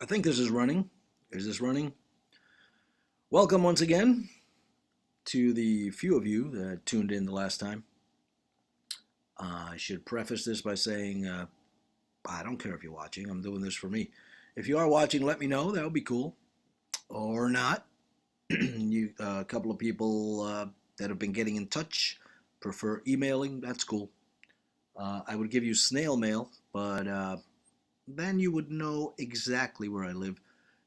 think this is running. Is this running? Welcome once again to the few of you that tuned in the last time. I should preface this by saying I don't care if you're watching. I'm doing this for me. If you are watching, let me know. That would be cool. Or not. A couple of people that have been getting in touch prefer emailing. That's cool. I would give you snail mail, but then you would know exactly where I live.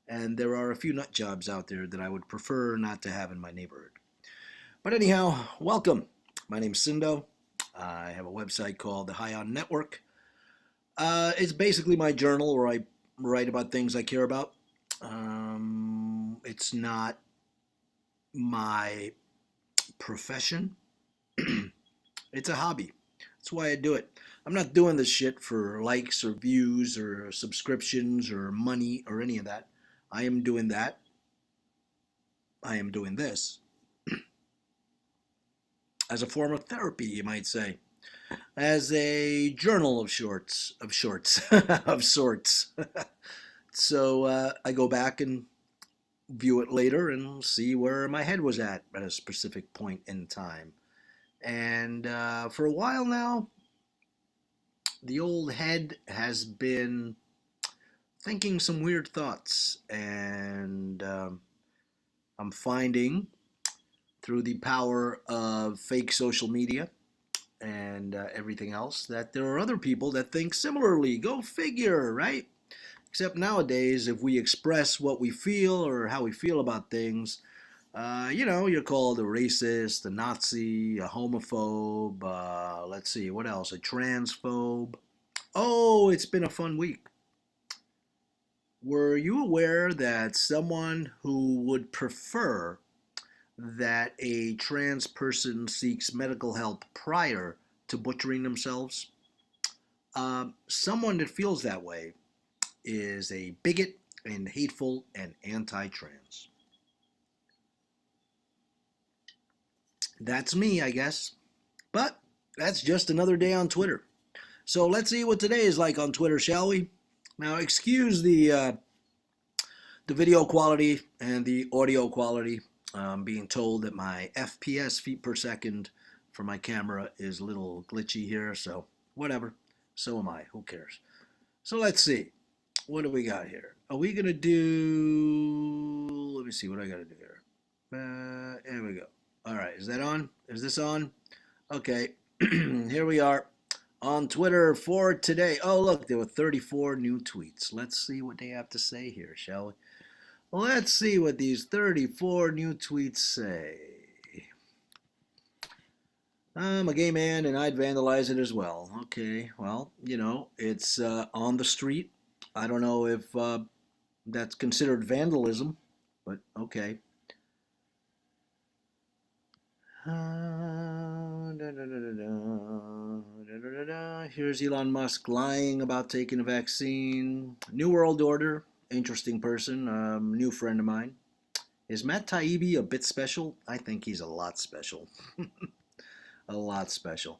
And there are a few nut jobs out there that I would prefer not to have in my neighborhood. But anyhow, welcome. My name's Cindo. I have a website called the High On Network. It's basically my journal where I write about things I care about. It's not my profession. It's a hobby. That's why I do it. I'm not doing this shit for likes or views or subscriptions or money or any of that. I am doing that. I am doing this as a form of therapy, you might say, as a journal of sorts, of sorts. So I go back and view it later and see where my head was at a specific point in time. And for a while now, the old head has been thinking some weird thoughts, and I'm finding through the power of fake social media and everything else that there are other people that think similarly. Go figure, right? Except nowadays, if we express what we feel or how we feel about things, you're called a racist, a Nazi, a homophobe, let's see, what else? A transphobe. Oh, it's been a fun week. Were you aware that someone who would prefer that a trans person seeks medical help prior to butchering themselves? Someone that feels that way is a bigot and hateful and anti-trans. That's me, I guess. But that's just another day on Twitter. So let's see what today is like on Twitter, shall we? Now, excuse the video quality and the audio quality. I'm being told that my FPS, feet per second, for my camera is a little glitchy here, so whatever. So am I. Who cares? So let's see. What do we got here? Are we going to do... Let me see what I got to do here. There we go. All right. Is that on? Is this on? Okay. Here we are on Twitter for today. Oh, look, there were 34 new tweets. Let's see what they have to say here, shall we? Let's see what these 34 new tweets say. I'm a gay man and I'd vandalize it as well. Okay, well, it's on the street. I don't know if that's considered vandalism, but okay. Here's Elon Musk lying about taking a vaccine. New World Order, interesting person, new friend of mine. Is Matt Taibbi a bit special? I think he's a lot special. A lot special.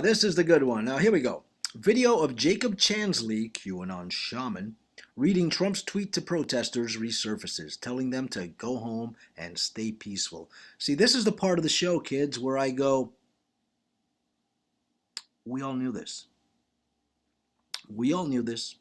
This is the good one. Now, here we go. Video of Jacob Chansley, QAnon shaman, reading Trump's tweet to protesters resurfaces, telling them to go home and stay peaceful. See, this is the part of the show, kids, where I go, we all knew this. We all knew this.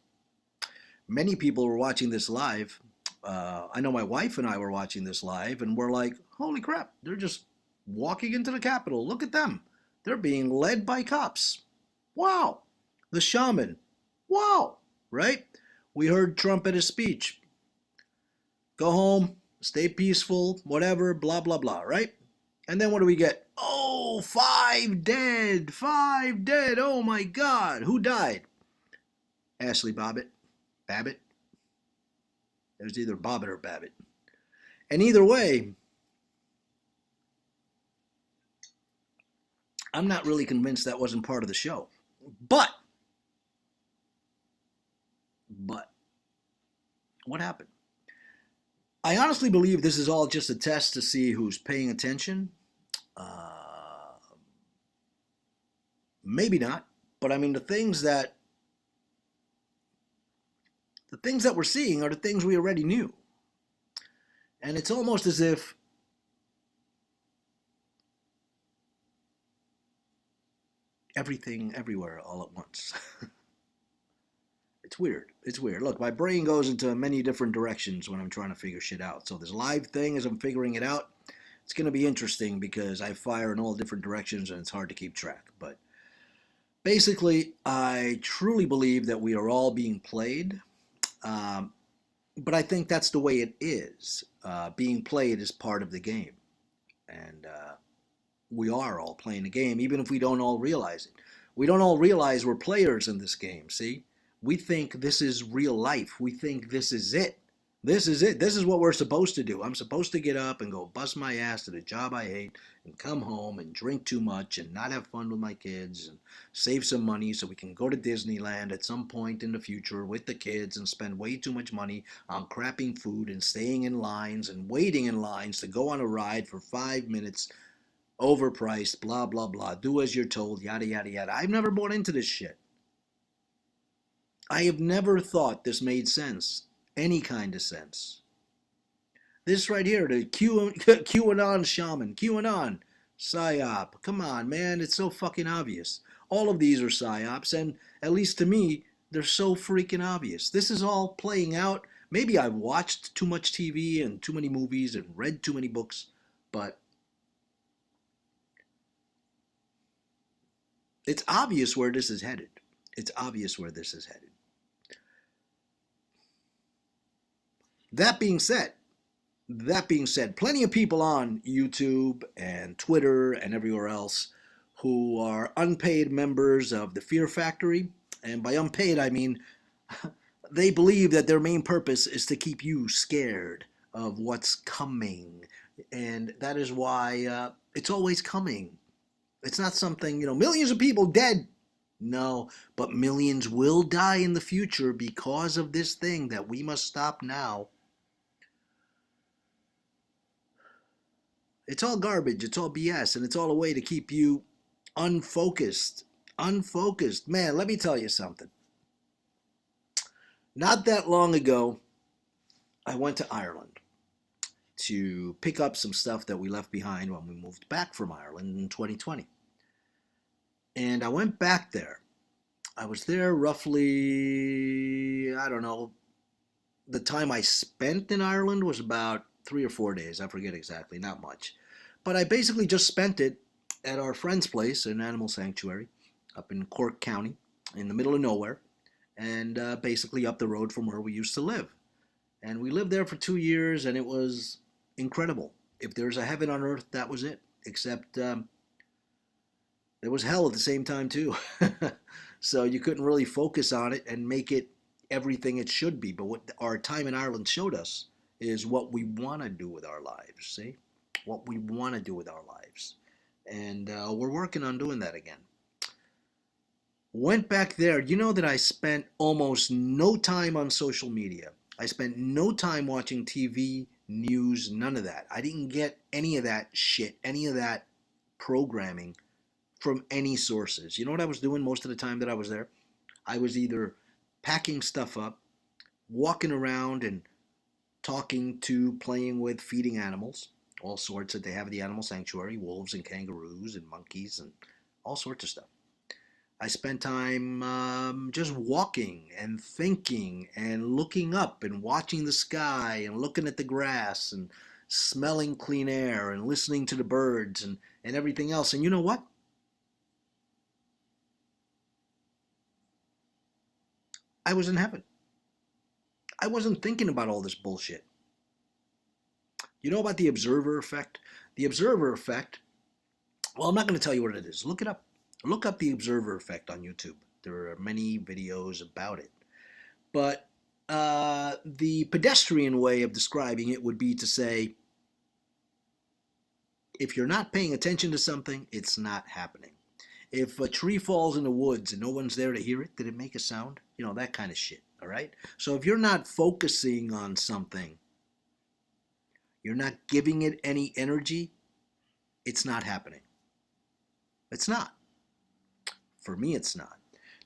Many people were watching this live. I know my wife and I were watching this live, and we're like, holy crap, they're just walking into the Capitol. Look at them. They're being led by cops. Wow. The shaman. Wow. Right? We heard Trump at his speech. Go home, stay peaceful, whatever, blah, blah, blah, right? And then what do we get? Oh, 5 dead. 5 dead. Oh, my God. Who died? Ashley Babbitt. Babbitt? It was either Bobbitt or Babbitt. And either way, I'm not really convinced that wasn't part of the show. But, what happened? I honestly believe this is all just a test to see who's paying attention. Maybe not. But I mean, the things things that we're seeing are the things we already knew. And it's almost as if everything everywhere all at once. It's weird. It's weird. Look, my brain goes into many different directions when I'm trying to figure shit out. So this live thing, as I'm figuring it out, it's going to be interesting because I fire in all different directions and it's hard to keep track. But basically, I truly believe that we are all being played. Um, but I think that's the way it is. Being played is part of the game. And we are all playing the game, even if we don't all realize it. We don't all realize we're players in this game, see? We think this is real life. We think this is it. This is it. This is what we're supposed to do. I'm supposed to get up and go bust my ass to the job I hate and come home and drink too much and not have fun with my kids and save some money so we can go to Disneyland at some point in the future with the kids and spend way too much money on crapping food and staying in lines and waiting in lines to go on a ride for 5 minutes, overpriced, blah, blah, blah. Do as you're told, yada, yada, yada. I've never bought into this shit. I have never thought this made sense. Any kind of sense. This right here, the QAnon shaman, QAnon, psyop. Come on, man, it's so fucking obvious. All of these are psyops, and at least to me, they're so freaking obvious. This is all playing out. Maybe I've watched too much TV and too many movies and read too many books, but it's obvious where this is headed. It's obvious where this is headed. That being said, plenty of people on YouTube and Twitter and everywhere else who are unpaid members of the Fear Factory, and by unpaid I mean they believe that their main purpose is to keep you scared of what's coming, and that is why it's always coming. It's not something, millions of people dead. No, but millions will die in the future because of this thing that we must stop now. It's all garbage, it's all BS, and it's all a way to keep you unfocused. Unfocused. Man, let me tell you something. Not that long ago, I went to Ireland to pick up some stuff that we left behind when we moved back from Ireland in 2020. And I went back there. I was there roughly, I don't know, the time I spent in Ireland was about 3 or 4 days. I forget exactly, not much. But I basically just spent it at our friend's place, an animal sanctuary up in Cork County, in the middle of nowhere, and basically up the road from where we used to live. And we lived there for 2 years, and it was incredible. If there's a heaven on earth, that was it. Except there was hell at the same time, too. So you couldn't really focus on it and make it everything it should be. But what our time in Ireland showed us is what we want to do with our lives, see? What we want to do with our lives. And we're working on doing that again. Went back there. You know that I spent almost no time on social media. I spent no time watching TV, news, none of that. I didn't get any of that shit, any of that programming from any sources. You know what I was doing most of the time that I was there? I was either packing stuff up, walking around and talking to, playing with, feeding animals, all sorts that they have at the animal sanctuary, wolves and kangaroos and monkeys and all sorts of stuff. I spent time just walking and thinking and looking up and watching the sky and looking at the grass and smelling clean air and listening to the birds and everything else. And you know what? I was in heaven. I wasn't thinking about all this bullshit. You know about the observer effect? The observer effect, well, I'm not going to tell you what it is. Look it up. Look up the observer effect on YouTube. There are many videos about it. But the pedestrian way of describing it would be to say, if you're not paying attention to something, it's not happening. If a tree falls in the woods and no one's there to hear it, did it make a sound? You know, that kind of shit, all right? So if you're not focusing on something, you're not giving it any energy, it's not happening. It's not. For me, it's not.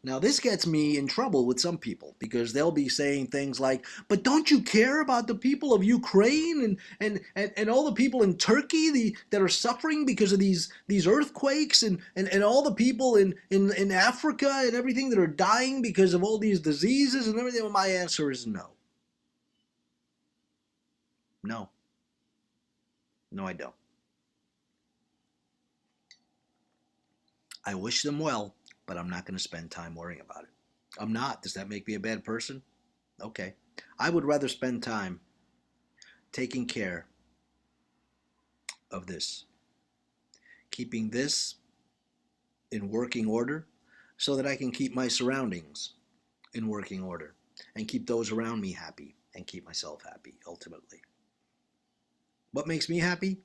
Now, this gets me in trouble with some people because they'll be saying things like, but don't you care about the people of Ukraine and all the people in Turkey that are suffering because of these earthquakes and all the people in Africa and everything that are dying because of all these diseases and everything? Well, my answer is no. No. No, I don't. I wish them well, but I'm not going to spend time worrying about it. I'm not. Does that make me a bad person? Okay. I would rather spend time taking care of this, keeping this in working order so that I can keep my surroundings in working order and keep those around me happy and keep myself happy ultimately. What makes me happy?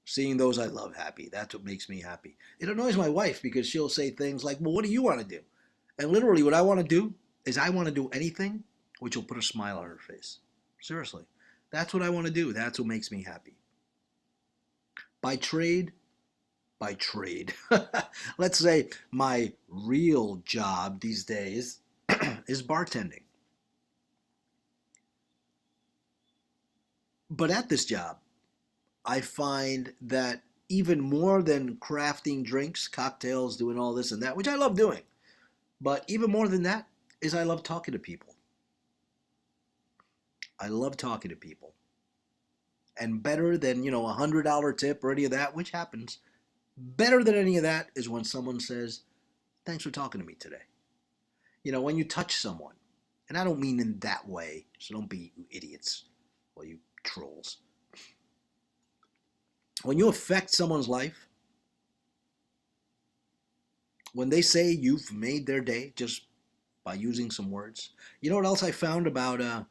Seeing those I love happy. That's what makes me happy. It annoys my wife because she'll say things like, well, what do you want to do? And literally what I want to do is I want to do anything which will put a smile on her face. Seriously. That's what I want to do. That's what makes me happy. By trade, let's say my real job these days is bartending. But at this job, I find that even more than crafting drinks, cocktails, doing all this and that, which I love doing, but even more than that is I love talking to people. I love talking to people. And better than, $100 tip or any of that, which happens, better than any of that is when someone says, thanks for talking to me today. When you touch someone, and I don't mean in that way, so don't be idiots or you trolls. When you affect someone's life, when they say you've made their day just by using some words. You know what else I found about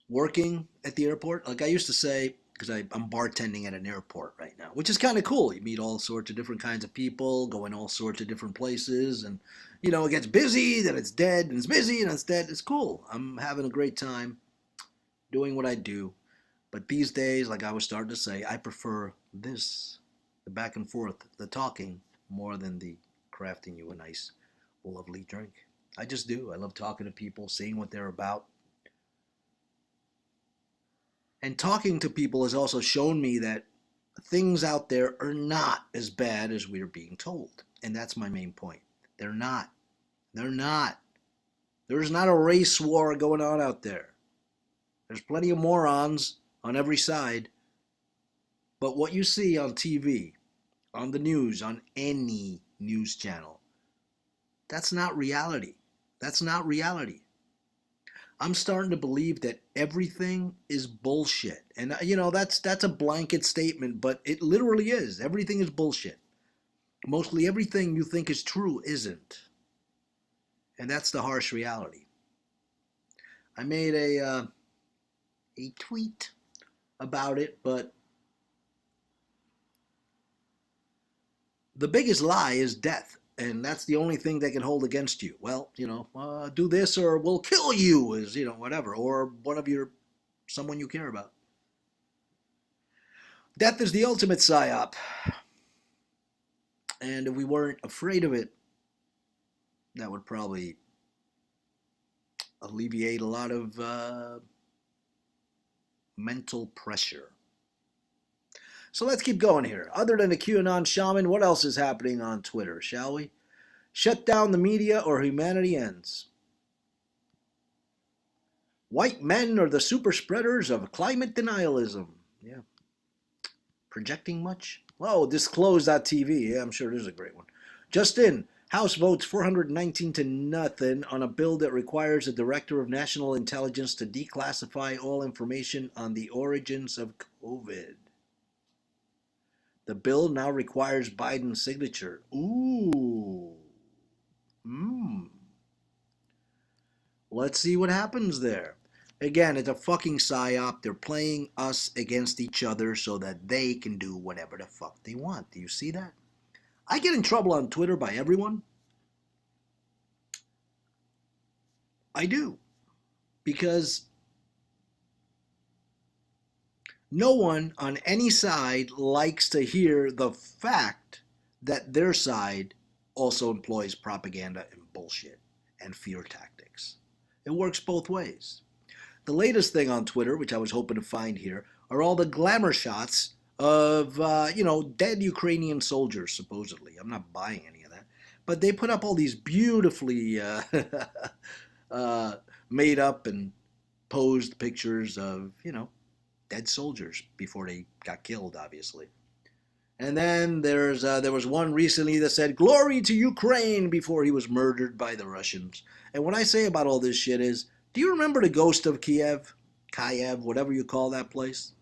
working at the airport? Like I used to say, because I'm bartending at an airport right now, which is kind of cool. You meet all sorts of different kinds of people, go in all sorts of different places, and it gets busy, then it's dead, and it's busy, and it's dead. It's cool. I'm having a great time doing what I do. But these days, like I was starting to say, I prefer this, the back and forth, the talking, more than the crafting you a nice, lovely drink. I just do. I love talking to people, seeing what they're about. And talking to people has also shown me that things out there are not as bad as we're being told. And that's my main point. They're not. They're not. There's not a race war going on out there. There's plenty of morons on every side. But what you see on TV, on the news, on any news channel, that's not reality. That's not reality. I'm starting to believe that everything is bullshit. And that's a blanket statement, but it literally is. Everything is bullshit. Mostly everything you think is true isn't. And that's the harsh reality. I made a tweet about it, but the biggest lie is death. And that's the only thing they can hold against you. Well, do this or we'll kill you is, whatever. Or someone you care about. Death is the ultimate psyop. And if we weren't afraid of it, that would probably alleviate a lot of mental pressure. So let's keep going here. Other than the QAnon shaman, what else is happening on Twitter, shall we? Shut down the media or humanity ends. White men are the super spreaders of climate denialism. Yeah. Projecting much? Whoa, disclose.tv. Yeah, I'm sure this is a great one. Just in, House votes 419 to nothing on a bill that requires the Director of National Intelligence to declassify all information on the origins of COVID. The bill now requires Biden's signature. Ooh. Let's see what happens there. Again, it's a fucking psyop. They're playing us against each other so that they can do whatever the fuck they want. Do you see that? I get in trouble on Twitter by everyone. I do. Because no one on any side likes to hear the fact that their side also employs propaganda and bullshit and fear tactics. It works both ways. The latest thing on Twitter, which I was hoping to find here, are all the glamour shots of, dead Ukrainian soldiers, supposedly. I'm not buying any of that. But they put up all these beautifully made up and posed pictures of, dead soldiers before they got killed, obviously. And then there was one recently that said, "Glory to Ukraine," before he was murdered by the Russians. And what I say about all this shit is, do you remember the ghost of Kiev? Whatever you call that place?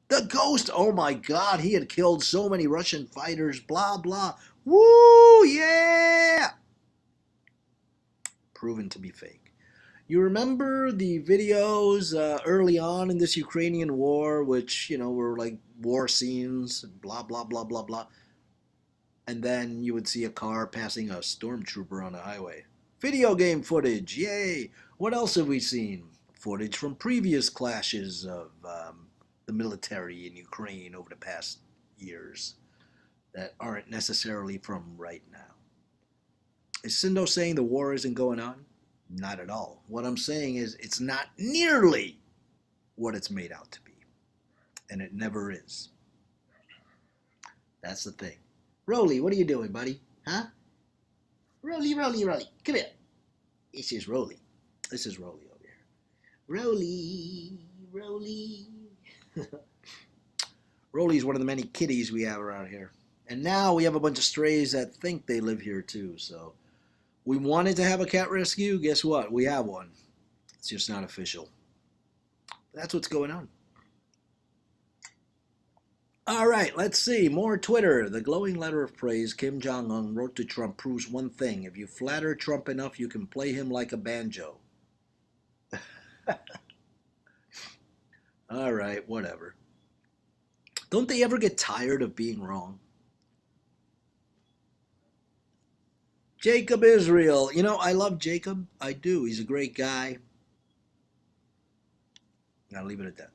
The ghost, oh my God, he had killed so many Russian fighters, blah, blah. Woo, yeah! Proven to be fake. You remember the videos early on in this Ukrainian war, which, were like war scenes, blah, blah, blah, blah, blah. And then you would see a car passing a stormtrooper on a highway. Video game footage, yay! What else have we seen? Footage from previous clashes of the military in Ukraine over the past years that aren't necessarily from right now. Is Sindo saying the war isn't going on? Not at all. What I'm saying is it's not nearly what it's made out to be. And it never is. That's the thing. Rolly, what are you doing, buddy? Huh? Rolly, Rolly, Rolly. Come here. This is Rolly. This is Rolly over here. Rolly, Rolly. Rolly's one of the many kitties we have around here. And now we have a bunch of strays that think they live here too. So we wanted to have a cat rescue. Guess what? We have one. It's just not official. That's what's going on. All right, let's see. More Twitter. The glowing letter of praise Kim Jong-un wrote to Trump proves one thing. If you flatter Trump enough, you can play him like a banjo. All right, whatever. Don't they ever get tired of being wrong? Jacob Israel. I love Jacob. I do. He's a great guy. I'll leave it at that.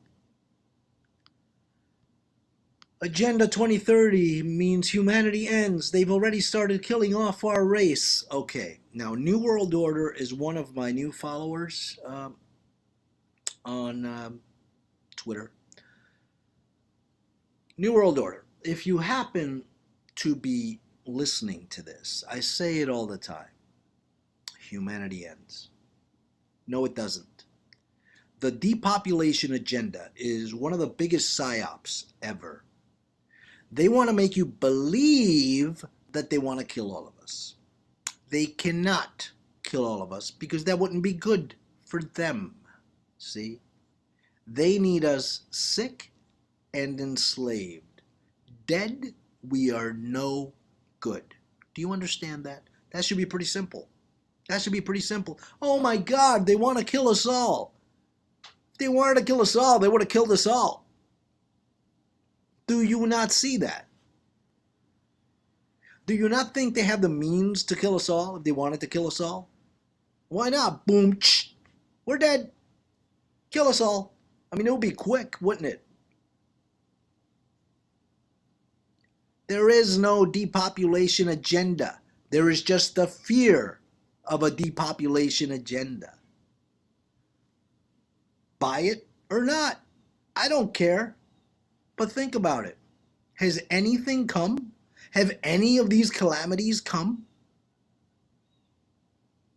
Agenda 2030 means humanity ends. They've already started killing off our race. Okay. Now, New World Order is one of my new followers on Twitter. New World Order. If you happen to be listening to this, I say it all the time. Humanity ends. No, it doesn't. The depopulation agenda is one of the biggest psyops ever. They want to make you believe that they want to kill all of us. They cannot kill all of us because that wouldn't be good for them. See? They need us sick and enslaved. Dead, we are no good. Do you understand that? That should be pretty simple. That should be pretty simple. Oh my God, they want to kill us all. If they wanted to kill us all, they would have killed us all. Do you not see that? Do you not think they have the means to kill us all if they wanted to kill us all? Why not? Boom, we're dead. Kill us all. I mean, it would be quick, wouldn't it? There is no depopulation agenda. There is just the fear of a depopulation agenda. Buy it or not. I don't care. But think about it. Has anything come? Have any of these calamities come?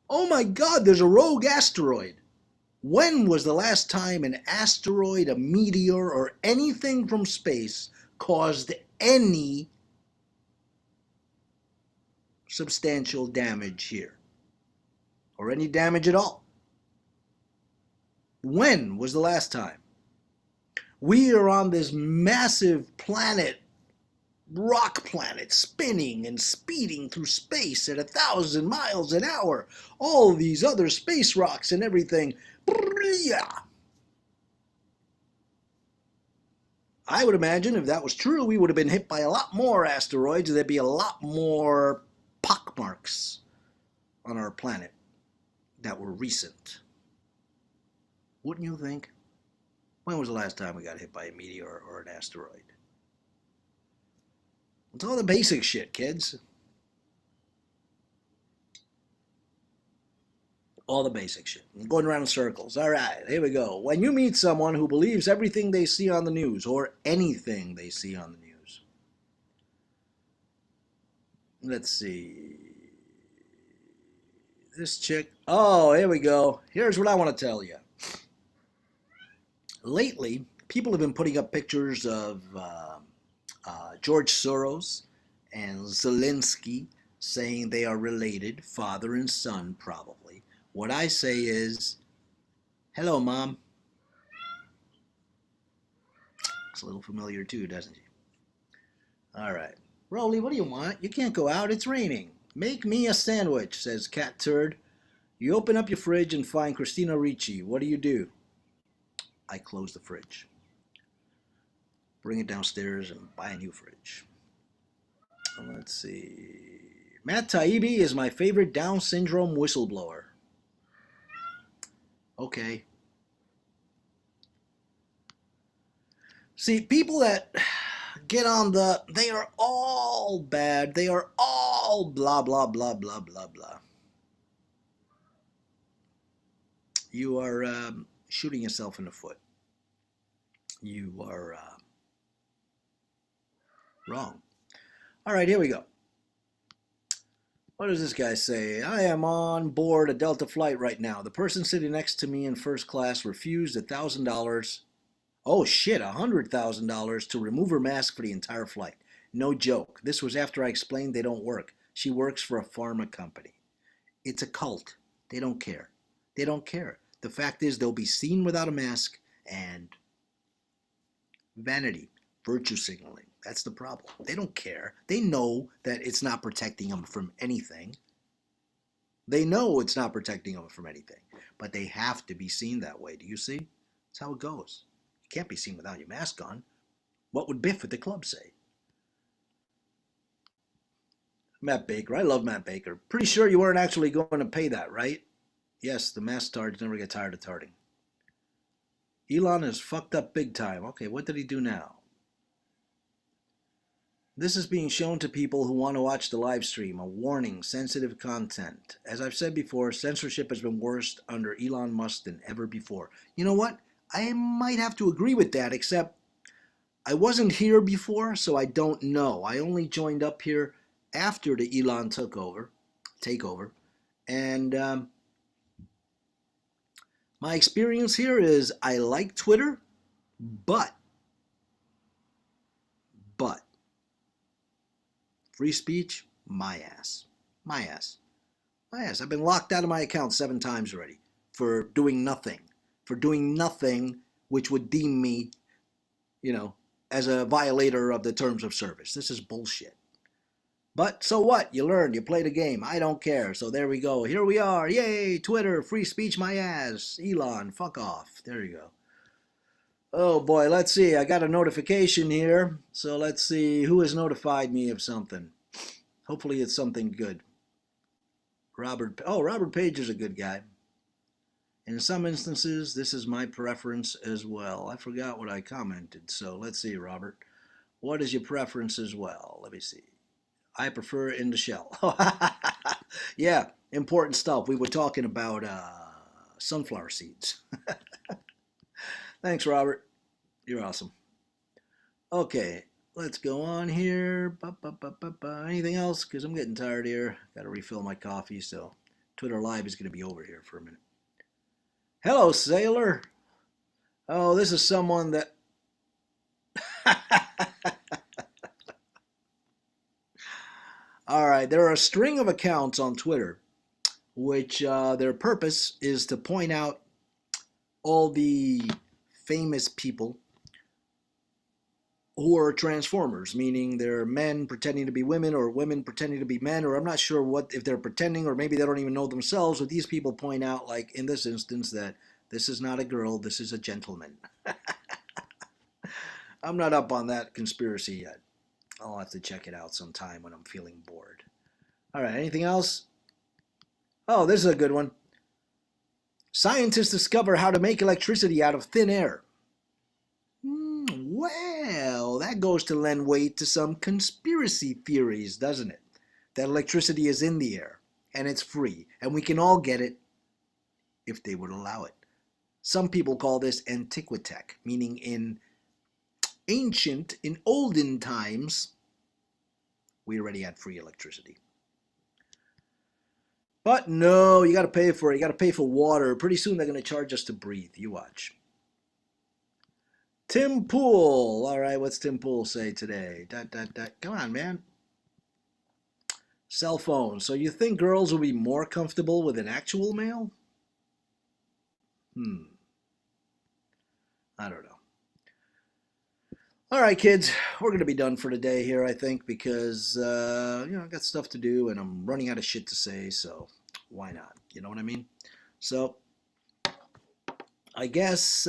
Oh my God, there's a rogue asteroid. When was the last time an asteroid, a meteor, or anything from space caused any substantial damage here? Or any damage at all? When was the last time? We are on this massive planet, rock planet, spinning and speeding through space at 1,000 miles an hour. All these other space rocks and everything. I would imagine if that was true, we would have been hit by a lot more asteroids. There'd be a lot more pockmarks on our planet that were recent. Wouldn't you think? When was the last time we got hit by a meteor or an asteroid? It's all the basic shit, kids. All the basic shit. I'm going around in circles. All right, here we go. When you meet someone who believes everything they see on the news or anything they see on the news. Let's see. This chick. Oh, here we go. Here's what I want to tell you. Lately, people have been putting up pictures of George Soros and Zelensky saying they are related, father and son, probably. What I say is, hello, Mom. It's a little familiar too, doesn't she? All right. Rolly, what do you want? You can't go out. It's raining. Make me a sandwich, says Cat Turd. You open up your fridge and find Christina Ricci. What do? I close the fridge. Bring it downstairs and buy a new fridge. Let's see. Matt Taibbi is my favorite Down syndrome whistleblower. Okay. See, people that get on they are all bad. They are all blah, blah, blah, blah, blah, blah. You are shooting yourself in the foot. You are wrong. All right, here we go. What does this guy say? I am on board a Delta flight right now. The person sitting next to me in first class refused $1,000. Oh shit, $100,000 to remove her mask for the entire flight. No joke. This was after I explained they don't work. She works for a pharma company. It's a cult. They don't care. They don't care. The fact is they'll be seen without a mask and vanity, virtue signaling. That's the problem. They don't care. They know that it's not protecting them from anything. They know it's not protecting them from anything. But they have to be seen that way. Do you see? That's how it goes. You can't be seen without your mask on. What would Biff at the club say? Matt Baker. I love Matt Baker. Pretty sure you weren't actually going to pay that, right? Yes, the mask tards never get tired of tarding. Elon is fucked up big time. Okay, what did he do now? This is being shown to people who want to watch the live stream. A warning, sensitive content. As I've said before, censorship has been worse under Elon Musk than ever before. You know what? I might have to agree with that, except I wasn't here before, so I don't know. I only joined up here after the Elon takeover. And my experience here is I like Twitter, but free speech, my ass. My ass. My ass. I've been locked out of my account 7 times already for doing nothing. For doing nothing which would deem me, as a violator of the terms of service. This is bullshit. But so what? You learn. You play the game. I don't care. So there we go. Here we are. Yay, Twitter, free speech, my ass. Elon, fuck off. There you go. Oh boy, let's see. I got a notification here. So let's see who has notified me of something. Hopefully it's something good. Robert Page is a good guy. In some instances, this is my preference as well. I forgot what I commented. So let's see, Robert. What is your preference as well? Let me see. I prefer in the shell. Yeah, important stuff. We were talking about sunflower seeds. Thanks, Robert. You're awesome. Okay, let's go on here. Anything else? Because I'm getting tired here. Got to refill my coffee, so Twitter Live is going to be over here for a minute. Hello, sailor. Oh, this is someone that... All right, there are a string of accounts on Twitter which their purpose is to point out all the famous people who are transformers, meaning they're men pretending to be women or women pretending to be men, or I'm not sure if they're pretending, or maybe they don't even know themselves, but these people point out, like in this instance, that this is not a girl, this is a gentleman. I'm not up on that conspiracy yet. I'll have to check it out sometime when I'm feeling bored. All right, anything else? Oh, this is a good one. Scientists discover how to make electricity out of thin air. Well, that goes to lend weight to some conspiracy theories, doesn't it? That electricity is in the air, and it's free, and we can all get it if they would allow it. Some people call this antiquitech, meaning in olden times, we already had free electricity. But no, you got to pay for it. You got to pay for water. Pretty soon they're going to charge us to breathe. You watch. Tim Pool. All right, what's Tim Pool say today? Come on, man. Cell phone. So you think girls will be more comfortable with an actual male? I don't know. All right, kids, we're going to be done for today here, I think, because, I got stuff to do and I'm running out of shit to say, so why not? You know what I mean? So, I guess,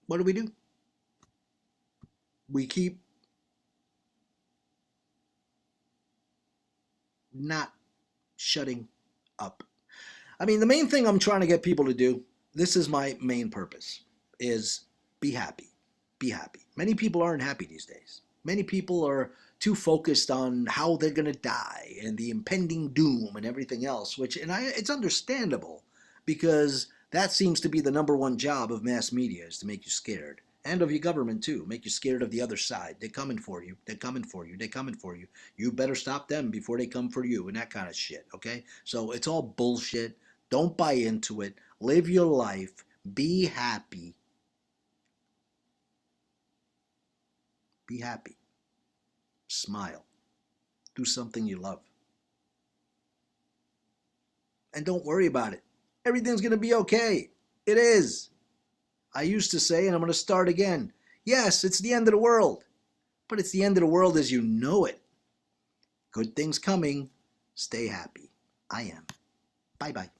what do? We keep not shutting up. I mean, the main thing I'm trying to get people to do, this is my main purpose, is be happy. Be happy. Many people aren't happy these days. Many people are too focused on how they're going to die and the impending doom and everything else, it's understandable because that seems to be the number one job of mass media is to make you scared. And of your government too, make you scared of the other side. They're coming for you. They're coming for you. They're coming for you. You better stop them before they come for you and that kind of shit, okay? So it's all bullshit. Don't buy into it. Live your life. Be happy. Be happy. Smile. Do something you love. And don't worry about it. Everything's going to be okay. It is. I used to say, and I'm going to start again, yes, it's the end of the world. But it's the end of the world as you know it. Good things coming. Stay happy. I am. Bye-bye.